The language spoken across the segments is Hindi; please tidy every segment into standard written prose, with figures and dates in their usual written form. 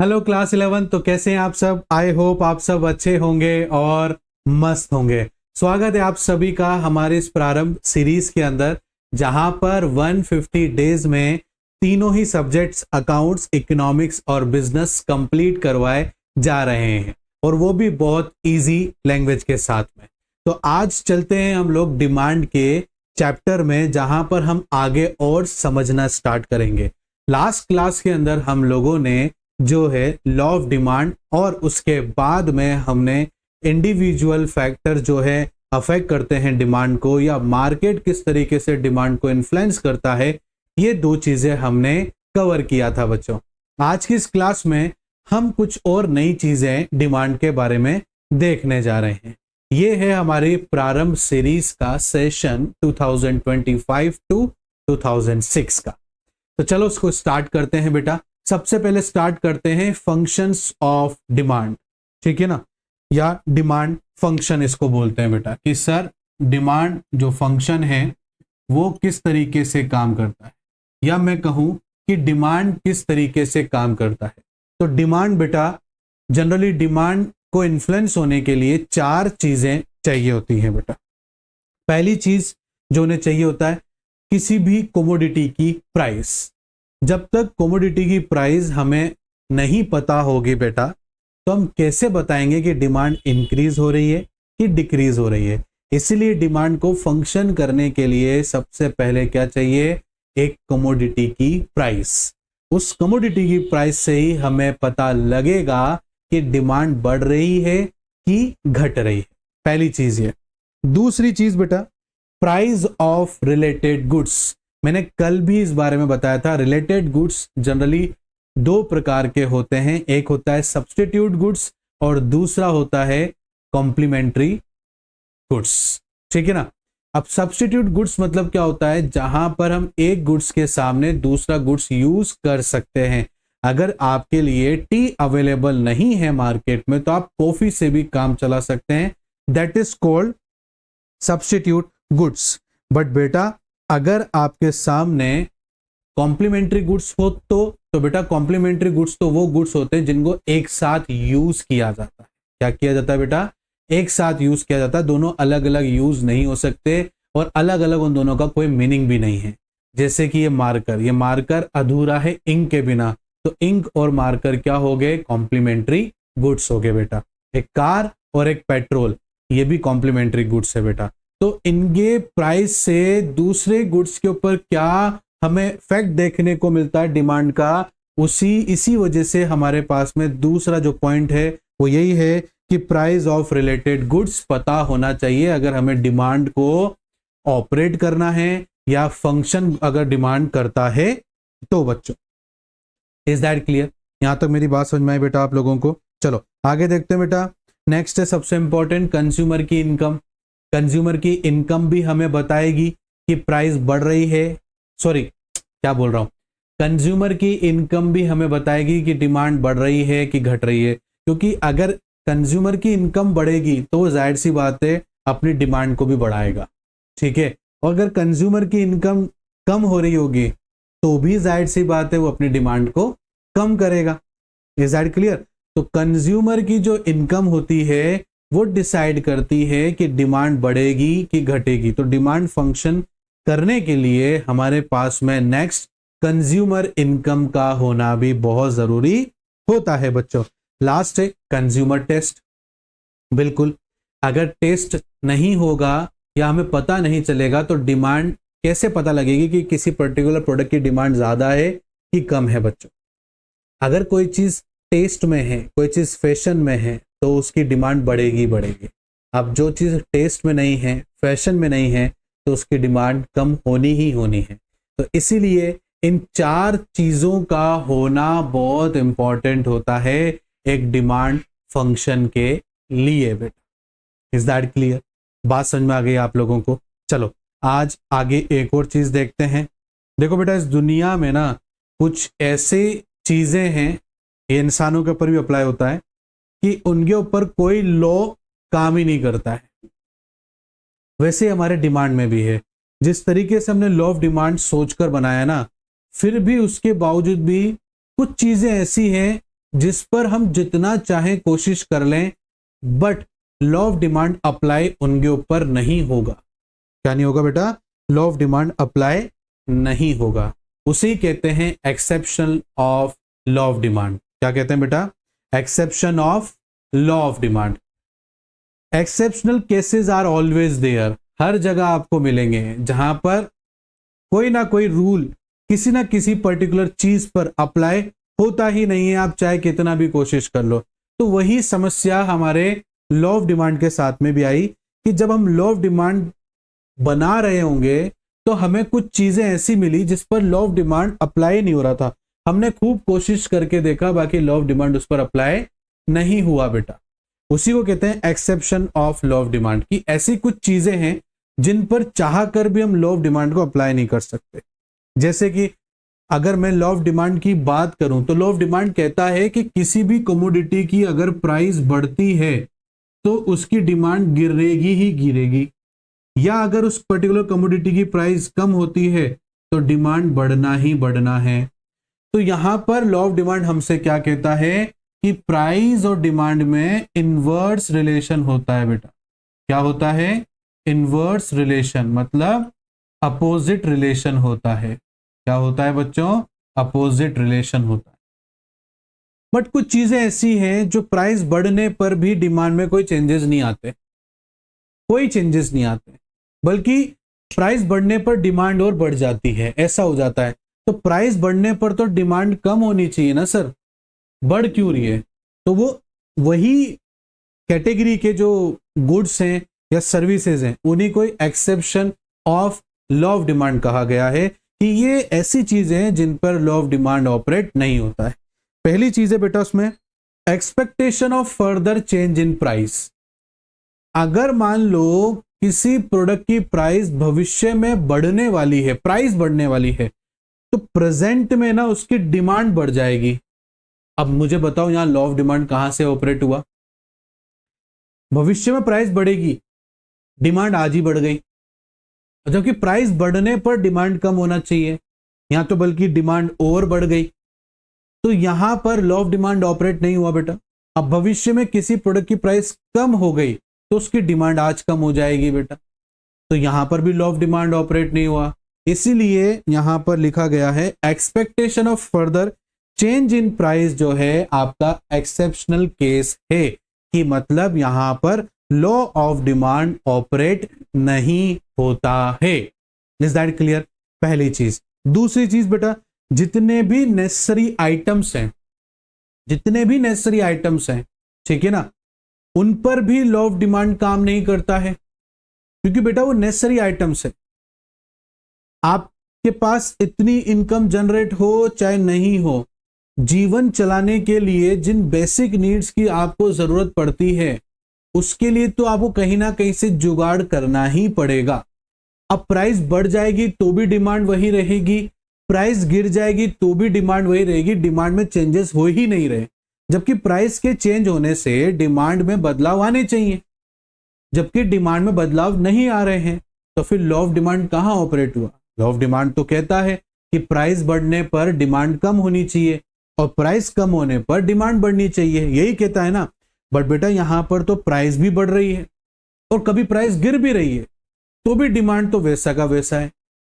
Hello class 11। तो कैसे हैं आप सब? आई होप आप सब अच्छे होंगे और मस्त होंगे। स्वागत है आप सभी का हमारे इस प्रारंभ सीरीज के अंदर, जहां पर 150 डेज में तीनों ही सब्जेक्ट्स अकाउंट्स, इकोनॉमिक्स और बिजनेस कंप्लीट करवाए जा रहे हैं, और वो भी बहुत इजी लैंग्वेज के साथ में। तो आज चलते हैं हम लोग डिमांड के चैप्टर में, जहां पर हम आगे और समझना स्टार्ट करेंगे। लास्ट क्लास के अंदर हम लोगों ने जो है लॉ ऑफ डिमांड, और उसके बाद में हमने इंडिविजुअल फैक्टर जो है अफेक्ट करते हैं डिमांड को, या मार्केट किस तरीके से डिमांड को इन्फ्लुएंस करता है, ये दो चीजें हमने कवर किया था बच्चों। आज की इस क्लास में हम कुछ और नई चीजें डिमांड के बारे में देखने जा रहे हैं। ये है हमारी प्रारंभ सीरीज का सेशन 2025 टू 2006 का। तो चलो उसको स्टार्ट करते हैं बेटा। सबसे पहले स्टार्ट करते हैं फंक्शंस ऑफ डिमांड, ठीक है ना, या डिमांड फंक्शन इसको बोलते हैं बेटा, कि सर डिमांड जो फंक्शन है वो किस तरीके से काम करता है, या मैं कहूं कि डिमांड किस तरीके से काम करता है। तो डिमांड बेटा, जनरली डिमांड को इन्फ्लुएंस होने के लिए चार चीजें चाहिए होती हैं बेटा। पहली चीज जो उन्हें चाहिए होता है, किसी भी कोमोडिटी की प्राइस। जब तक कोमोडिटी की प्राइस हमें नहीं पता होगी बेटा, तो हम कैसे बताएंगे कि डिमांड इंक्रीज हो रही है कि डिक्रीज हो रही है। इसीलिए डिमांड को फंक्शन करने के लिए सबसे पहले क्या चाहिए, एक कोमोडिटी की प्राइस। उस कोमोडिटी की प्राइस से ही हमें पता लगेगा कि डिमांड बढ़ रही है कि घट रही है। पहली चीज ये। दूसरी चीज बेटा, प्राइस ऑफ रिलेटेड गुड्स। मैंने कल भी इस बारे में बताया था। रिलेटेड गुड्स जनरली दो प्रकार के होते हैं, एक होता है सब्स्टिट्यूट गुड्स और दूसरा होता है कॉम्प्लीमेंट्री गुड्स, ठीक है ना। अब सब्स्टिट्यूट गुड्स मतलब क्या होता है, जहां पर हम एक गुड्स के सामने दूसरा गुड्स यूज कर सकते हैं। अगर आपके लिए टी अवेलेबल नहीं है मार्केट में, तो आप कॉफी से भी काम चला सकते हैं, that is called substitute goods. But बेटा, अगर आपके सामने कॉम्प्लीमेंट्री गुड्स हो तो बेटा कॉम्प्लीमेंट्री गुड्स तो वो गुड्स होते हैं जिनको एक साथ यूज किया जाता है। क्या किया जाता है बेटा? एक साथ यूज किया जाता है। दोनों अलग अलग यूज नहीं हो सकते, और अलग अलग उन दोनों का कोई मीनिंग भी नहीं है। जैसे कि ये मार्कर अधूरा है इंक के बिना, तो इंक और मार्कर क्या हो गए? कॉम्प्लीमेंट्री गुड्स हो गए बेटा। एक कार और एक पेट्रोल, ये भी कॉम्प्लीमेंट्री गुड्स है बेटा। तो इनके प्राइस से दूसरे गुड्स के ऊपर क्या हमें फैक्ट देखने को मिलता है डिमांड का, इसी वजह से हमारे पास में दूसरा जो पॉइंट है वो यही है कि प्राइस ऑफ रिलेटेड गुड्स पता होना चाहिए, अगर हमें डिमांड को ऑपरेट करना है या फंक्शन अगर डिमांड करता है तो बच्चों। Is that clear? यहां तक मेरी बात समझ में आई बेटा आप लोगों को? चलो आगे देखते हैं बेटा। नेक्स्ट है सबसे इंपॉर्टेंट, कंज्यूमर की इनकम। कंज्यूमर की इनकम भी हमें बताएगी कि प्राइस बढ़ रही है, सॉरी क्या बोल रहा हूं, कंज्यूमर की इनकम भी हमें बताएगी कि डिमांड बढ़ रही है कि घट रही है। क्योंकि अगर कंज्यूमर की इनकम बढ़ेगी तो जाहिर सी बात है अपनी डिमांड को भी बढ़ाएगा, ठीक है। और अगर कंज्यूमर की इनकम कम हो रही होगी तो भी जाहिर सी बात है वो अपनी डिमांड को कम करेगा। Is that clear? तो कंज्यूमर की जो इनकम होती है वो डिसाइड करती है कि डिमांड बढ़ेगी कि घटेगी। तो डिमांड फंक्शन करने के लिए हमारे पास में नेक्स्ट कंज्यूमर इनकम का होना भी बहुत जरूरी होता है बच्चों। लास्ट है कंज्यूमर टेस्ट। बिल्कुल, अगर टेस्ट नहीं होगा या हमें पता नहीं चलेगा तो डिमांड कैसे पता लगेगी कि किसी पर्टिकुलर प्रोडक्ट की डिमांड ज्यादा है कि कम है बच्चों। अगर कोई चीज टेस्ट में है, कोई चीज फैशन में है, तो उसकी डिमांड बढ़ेगी बढ़ेगी। अब जो चीज टेस्ट में नहीं है, फैशन में नहीं है, तो उसकी डिमांड कम होनी ही होनी है। तो इसीलिए इन चार चीजों का होना बहुत इंपॉर्टेंट होता है एक डिमांड फंक्शन के लिए बेटा। Is that clear? बात समझ में आ गई आप लोगों को? चलो आज आगे एक और चीज देखते हैं। देखो बेटा, इस दुनिया में ना कुछ ऐसी चीजें हैं, ये इंसानों के ऊपर भी अप्लाई होता है, कि उनके ऊपर कोई लॉ काम ही नहीं करता है। वैसे हमारे डिमांड में भी है। जिस तरीके से हमने लॉ ऑफ डिमांड सोचकर बनाया ना, फिर भी उसके बावजूद भी कुछ चीजें ऐसी हैं जिस पर हम जितना चाहें कोशिश कर लें, but law of demand apply उनके ऊपर नहीं होगा। क्या नहीं होगा बेटा? लॉ ऑफ डिमांड अप्लाई नहीं होगा। उसे कहते हैं exception of law of demand. क्या कहते हैं बेटा? Exception of law of demand. Exceptional cases are always there, हर जगह आपको मिलेंगे जहां पर कोई ना कोई रूल किसी ना किसी पर्टिकुलर चीज पर अप्लाई होता ही नहीं है, आप चाहे कितना भी कोशिश कर लो। तो वही समस्या हमारे लॉ ऑफ डिमांड के साथ में भी आई कि जब हम लॉ ऑफ डिमांड बना रहे होंगे तो हमें कुछ चीजें ऐसी मिली जिस पर लॉ ऑफ डिमांड अप्लाई नहीं हो रहा था। हमने खूब कोशिश करके देखा, बाकी लॉ ऑफ डिमांड उस पर अप्लाई नहीं हुआ बेटा। उसी को कहते हैं exception of law of demand, कि ऐसी कुछ चीजें हैं जिन पर चाह कर भी हम लॉ ऑफ डिमांड को अप्लाई नहीं कर सकते। जैसे कि अगर मैं लॉ ऑफ डिमांड की बात करूं तो लॉ ऑफ डिमांड कहता है कि किसी भी कमोडिटी की अगर प्राइस बढ़ती है तो उसकी डिमांड गिरेगी ही गिरेगी, या अगर उस पर्टिकुलर कमोडिटी की प्राइस कम होती है तो डिमांड बढ़ना ही बढ़ना है। तो यहां पर लॉ ऑफ डिमांड हमसे क्या कहता है कि प्राइस और डिमांड में इनवर्स रिलेशन होता है बेटा। क्या होता है? इनवर्स रिलेशन, मतलब अपोजिट रिलेशन होता है। क्या होता है बच्चों? अपोजिट रिलेशन होता है। बट कुछ चीजें ऐसी हैं जो प्राइस बढ़ने पर भी डिमांड में कोई चेंजेस नहीं आते, कोई चेंजेस नहीं आते, बल्कि प्राइस बढ़ने पर डिमांड और बढ़ जाती है, ऐसा हो जाता है। तो प्राइस बढ़ने पर तो डिमांड कम होनी चाहिए ना सर, बढ़ क्यों रही है? तो वो वही कैटेगरी के जो गुड्स हैं या सर्विसेज हैं उन्हीं को exception of law of demand कहा गया है, कि ये ऐसी चीजें हैं जिन पर लॉ ऑफ डिमांड ऑपरेट नहीं होता है। पहली चीज है बेटा उसमें expectation of further change in price. अगर मान लो किसी प्रोडक्ट की प्राइस भविष्य में बढ़ने वाली है, प्राइस बढ़ने वाली है, तो प्रेजेंट में ना उसकी डिमांड बढ़ जाएगी। अब मुझे बताओ यहां लॉ ऑफ डिमांड कहां से ऑपरेट हुआ? भविष्य में प्राइस बढ़ेगी, डिमांड आज ही बढ़ गई, जबकि प्राइस बढ़ने पर डिमांड कम होना चाहिए, यहां तो बल्कि डिमांड और बढ़ गई। तो यहां पर लॉ ऑफ डिमांड ऑपरेट नहीं हुआ बेटा। अब भविष्य में किसी प्रोडक्ट की प्राइस कम हो गई तो उसकी डिमांड आज कम हो जाएगी बेटा, तो यहां पर भी लॉ ऑफ डिमांड ऑपरेट नहीं हुआ। इसीलिए यहां पर लिखा गया है expectation of further change in price जो है आपका एक्सेप्शनल केस है, कि मतलब यहां पर लॉ ऑफ डिमांड ऑपरेट नहीं होता है। Is that clear? पहली चीज। दूसरी चीज बेटा, जितने भी नेसेसरी आइटम्स हैं, जितने भी नेसेसरी आइटम्स हैं, ठीक है ना, उन पर भी लॉ ऑफ डिमांड काम नहीं करता है, क्योंकि बेटा वो नेसेसरी आइटम्स है। आपके पास इतनी इनकम जनरेट हो चाहे नहीं हो, जीवन चलाने के लिए जिन बेसिक नीड्स की आपको जरूरत पड़ती है उसके लिए तो आपको कहीं ना कहीं से जुगाड़ करना ही पड़ेगा। अब प्राइस बढ़ जाएगी तो भी डिमांड वही रहेगी, प्राइस गिर जाएगी तो भी डिमांड वही रहेगी, डिमांड में चेंजेस हो ही नहीं रहे। जबकि प्राइस के चेंज होने से डिमांड में बदलाव आने चाहिए, जबकि डिमांड में बदलाव नहीं आ रहे हैं, तो फिर लॉ ऑफ डिमांड कहां ऑपरेट हुआ? लॉ ऑफ डिमांड तो कहता है कि प्राइस बढ़ने पर डिमांड कम होनी चाहिए और प्राइस कम होने पर डिमांड बढ़नी चाहिए, यही कहता है ना। बट बेटा यहां पर तो प्राइस भी बढ़ रही है और कभी प्राइस गिर भी रही है, तो भी डिमांड तो वैसा का वैसा है।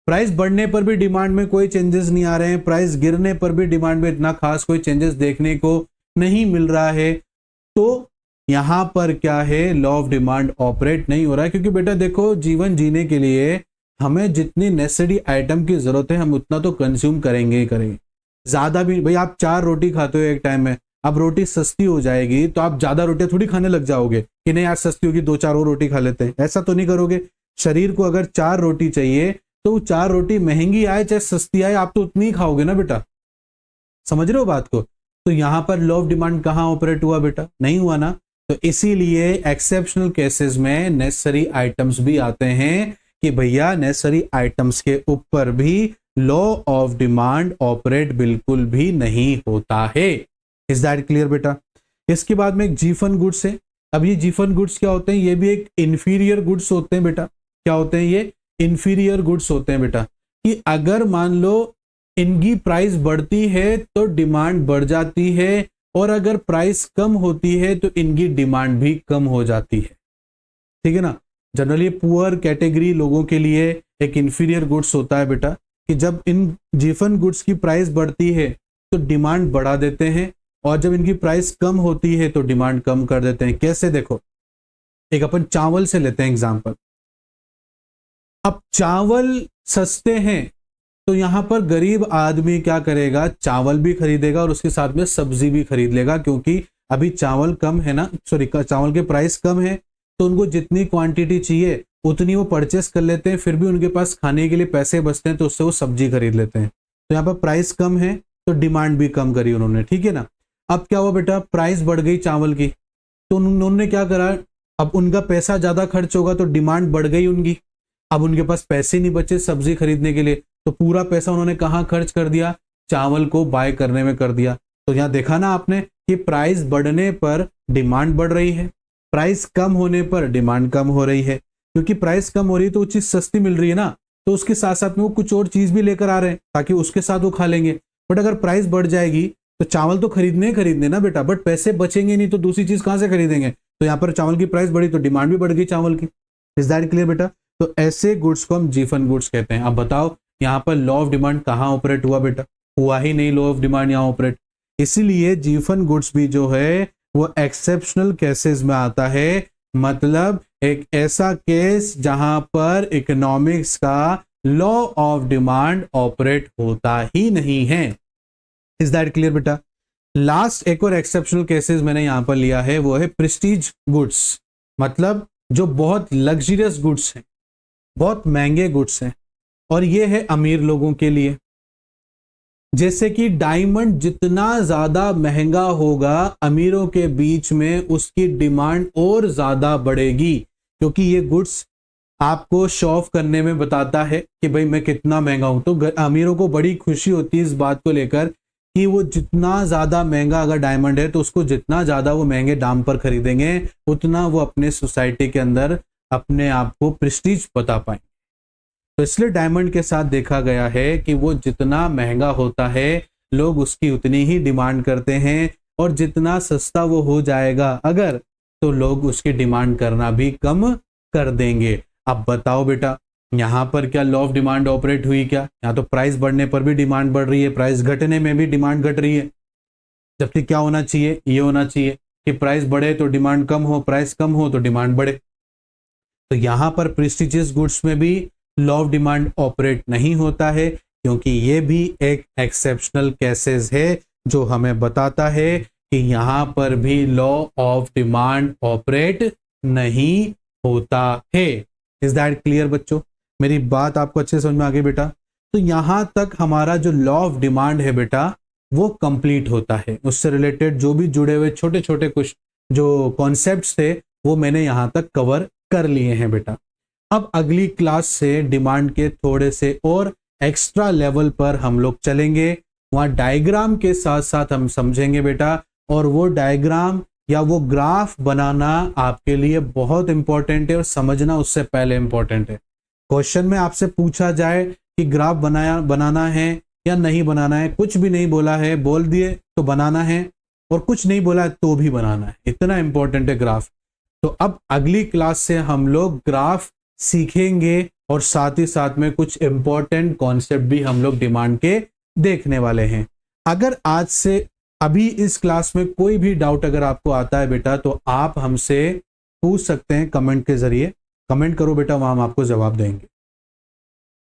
प्राइस बढ़ने पर भी डिमांड में कोई चेंजेस नहीं आ रहे हैं, प्राइस गिरने पर भी डिमांड में इतना खास कोई चेंजेस देखने को नहीं मिल रहा है। तो यहां पर क्या है? लॉ ऑफ डिमांड ऑपरेट नहीं हो रहा है, क्योंकि बेटा देखो जीवन जीने के लिए हमें जितनी नेसेसरी आइटम की जरूरत है हम उतना तो कंज्यूम करेंगे ही करेंगे। ज्यादा भी, भाई आप 4 रोटी खाते हो एक टाइम में, अब रोटी सस्ती हो जाएगी तो आप ज्यादा रोटियां थोड़ी खाने लग जाओगे कि नहीं यार सस्ती होगी 2-4 और रोटी खा लेते हैं, ऐसा तो नहीं करोगे। शरीर को अगर 4 रोटी चाहिए तो 4 रोटी महंगी आए चाहे सस्ती आए आप तो उतनी ही खाओगे ना बेटा, समझ रहे हो बात को? तो यहां पर लॉ ऑफ डिमांड कहां ऑपरेट हुआ बेटा? नहीं हुआ ना। तो इसीलिए एक्सेप्शनल केसेस में नेसेसरी आइटम्स भी आते हैं कि भैया नेसेसरी आइटम्स के ऊपर भी लॉ ऑफ डिमांड ऑपरेट बिल्कुल भी नहीं होता है। इज दैट क्लियर बेटा? इसके बाद में एक जीफन गुड्स है। अब ये जीफन गुड्स क्या होते हैं? ये भी एक इंफीरियर गुड्स होते हैं बेटा। क्या होते हैं ये? इंफीरियर गुड्स होते हैं बेटा, कि अगर मान लो इनकी प्राइस बढ़ती है तो डिमांड बढ़ जाती है, और अगर प्राइस कम होती है तो इनकी डिमांड भी कम हो जाती है, ठीक है ना। जनरली पुअर कैटेगरी लोगों के लिए एक इंफीरियर गुड्स होता है बेटा कि जब इन जीफन गुड्स की प्राइस बढ़ती है तो डिमांड बढ़ा देते हैं, और जब इनकी प्राइस कम होती है तो डिमांड कम कर देते हैं। कैसे, देखो एक अपन चावल से लेते हैं एग्जांपल। अब चावल सस्ते हैं तो यहां पर गरीब आदमी क्या करेगा, चावल भी खरीदेगा और उसके साथ में सब्जी भी खरीद लेगा, क्योंकि अभी चावल कम है ना, सॉरी चावल के प्राइस कम है तो उनको जितनी क्वांटिटी चाहिए उतनी वो परचेस कर लेते हैं, फिर भी उनके पास खाने के लिए पैसे बचते हैं तो उससे वो सब्जी खरीद लेते हैं। तो यहाँ पर प्राइस कम है तो डिमांड भी कम करी उन्होंने, ठीक है ना। अब क्या हुआ बेटा, प्राइस बढ़ गई चावल की, तो उन्होंने क्या करा, अब उनका पैसा ज्यादा खर्च होगा तो डिमांड बढ़ गई उनकी, अब उनके पास पैसे नहीं बचे सब्जी खरीदने के लिए, तो पूरा पैसा उन्होंने कहाँ खर्च कर दिया, चावल को बाय करने में कर दिया। तो यहाँ देखा ना आपने कि प्राइस बढ़ने पर डिमांड बढ़ रही है, प्राइस कम होने पर डिमांड कम हो रही है, क्योंकि प्राइस कम हो रही है तो वो चीज सस्ती मिल रही है ना, तो उसके साथ साथ में वो कुछ और चीज भी लेकर आ रहे हैं ताकि उसके साथ वो खा लेंगे। बट अगर प्राइस बढ़ जाएगी तो चावल तो खरीदने ना बेटा, बट पैसे बचेंगे नहीं तो दूसरी चीज कहां से खरीदेंगे। तो यहाँ पर चावल की प्राइस बढ़ी तो डिमांड भी बढ़ गई चावल की। इज दैट क्लियर बेटा। तो ऐसे गुड्स को हम जीफन गुड्स कहते हैं। अब बताओ यहाँ पर लॉ ऑफ डिमांड कहाँ ऑपरेट हुआ बेटा, हुआ ही नहीं लॉ ऑफ डिमांड यहाँ ऑपरेट। इसीलिए जीफन गुड्स भी जो है वो एक्सेप्शनल केसेस में आता है, मतलब एक ऐसा केस जहां पर इकोनॉमिक्स का लॉ ऑफ डिमांड ऑपरेट होता ही नहीं है। इज दैट क्लियर बेटा। लास्ट एक और एक्सेप्शनल केसेस मैंने यहां पर लिया है, वो है प्रेस्टीज गुड्स, मतलब जो बहुत लग्जरियस गुड्स हैं, बहुत महंगे गुड्स हैं, और ये है अमीर लोगों के लिए। जैसे कि डायमंड जितना ज्यादा महंगा होगा अमीरों के बीच में उसकी डिमांड और ज्यादा बढ़ेगी, क्योंकि ये गुड्स आपको शो ऑफ करने में बताता है कि भाई मैं कितना महंगा हूं। तो अमीरों को बड़ी खुशी होती है इस बात को लेकर कि वो जितना ज्यादा महंगा अगर डायमंड है तो उसको जितना ज्यादा वो महंगे दाम पर खरीदेंगे उतना वो अपने सोसाइटी के अंदर अपने आप को प्रेस्टीज बता पाएंगे। तो इसलिए डायमंड के साथ देखा गया है कि वो जितना महंगा होता है लोग उसकी उतनी ही डिमांड करते हैं, और जितना सस्ता वो हो जाएगा अगर तो लोग उसकी डिमांड करना भी कम कर देंगे। अब बताओ बेटा यहाँ पर क्या लॉ ऑफ डिमांड ऑपरेट हुई क्या? यहाँ तो प्राइस बढ़ने पर भी डिमांड बढ़ रही है, प्राइस घटने में भी डिमांड घट रही है, जबकि क्या होना चाहिए, ये होना चाहिए कि प्राइस बढ़े तो डिमांड कम हो, प्राइस कम हो तो डिमांड बढ़े। तो यहाँ पर प्रेस्टिजियस गुड्स में भी लॉ ऑफ डिमांड ऑपरेट नहीं होता है, क्योंकि ये भी एक एक्सेप्शनल केसेस है जो हमें बताता है कि यहाँ पर भी लॉ ऑफ डिमांड ऑपरेट नहीं होता है। इज दैट क्लियर बच्चों? मेरी बात आपको अच्छे समझ में आ गई बेटा? तो यहां तक हमारा जो लॉ ऑफ डिमांड है बेटा वो कंप्लीट होता है, उससे रिलेटेड जो भी जुड़े हुए छोटे छोटे कुछ जो कॉन्सेप्ट्स थे वो मैंने यहां तक कवर कर लिए हैं बेटा। अब अगली क्लास से डिमांड के थोड़े से और एक्स्ट्रा लेवल पर हम लोग चलेंगे, वहां डायग्राम के साथ साथ हम समझेंगे बेटा, और वो डायग्राम या वो ग्राफ बनाना आपके लिए बहुत इंपॉर्टेंट है और समझना उससे पहले इंपॉर्टेंट है। क्वेश्चन में आपसे पूछा जाए कि ग्राफ बनाना है या नहीं बनाना है, कुछ भी नहीं बोला है, बोल दिए तो बनाना है, और कुछ नहीं बोला है तो भी बनाना है, इतना इंपॉर्टेंट है ग्राफ। तो अब अगली क्लास से हम लोग ग्राफ सीखेंगे और साथ ही साथ में कुछ इंपॉर्टेंट कॉन्सेप्ट भी हम लोग डिमांड के देखने वाले हैं। अगर आज से अभी इस क्लास में कोई भी डाउट अगर आपको आता है बेटा तो आप हमसे पूछ सकते हैं कमेंट के जरिए, कमेंट करो बेटा, वहां हम आपको जवाब देंगे।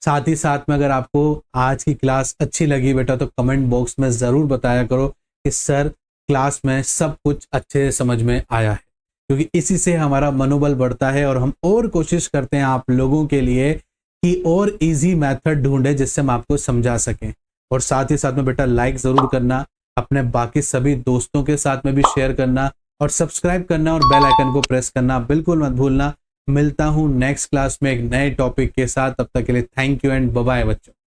साथ ही साथ में अगर आपको आज की क्लास अच्छी लगी बेटा तो कमेंट बॉक्स में जरूर बताया करो कि सर क्लास में सब कुछ अच्छे से समझ में आया है, क्योंकि इसी से हमारा मनोबल बढ़ता है और हम और कोशिश करते हैं आप लोगों के लिए कि और इजी मेथड ढूंढे जिससे हम आपको समझा सकें। और साथ ही साथ में बेटा लाइक जरूर करना, अपने बाकी सभी दोस्तों के साथ में भी शेयर करना, और सब्सक्राइब करना और बेल आइकन को प्रेस करना बिल्कुल मत भूलना। मिलता हूं नेक्स्ट क्लास में एक नए टॉपिक के साथ, तब तक के लिए thank you and bye bye बच्चों।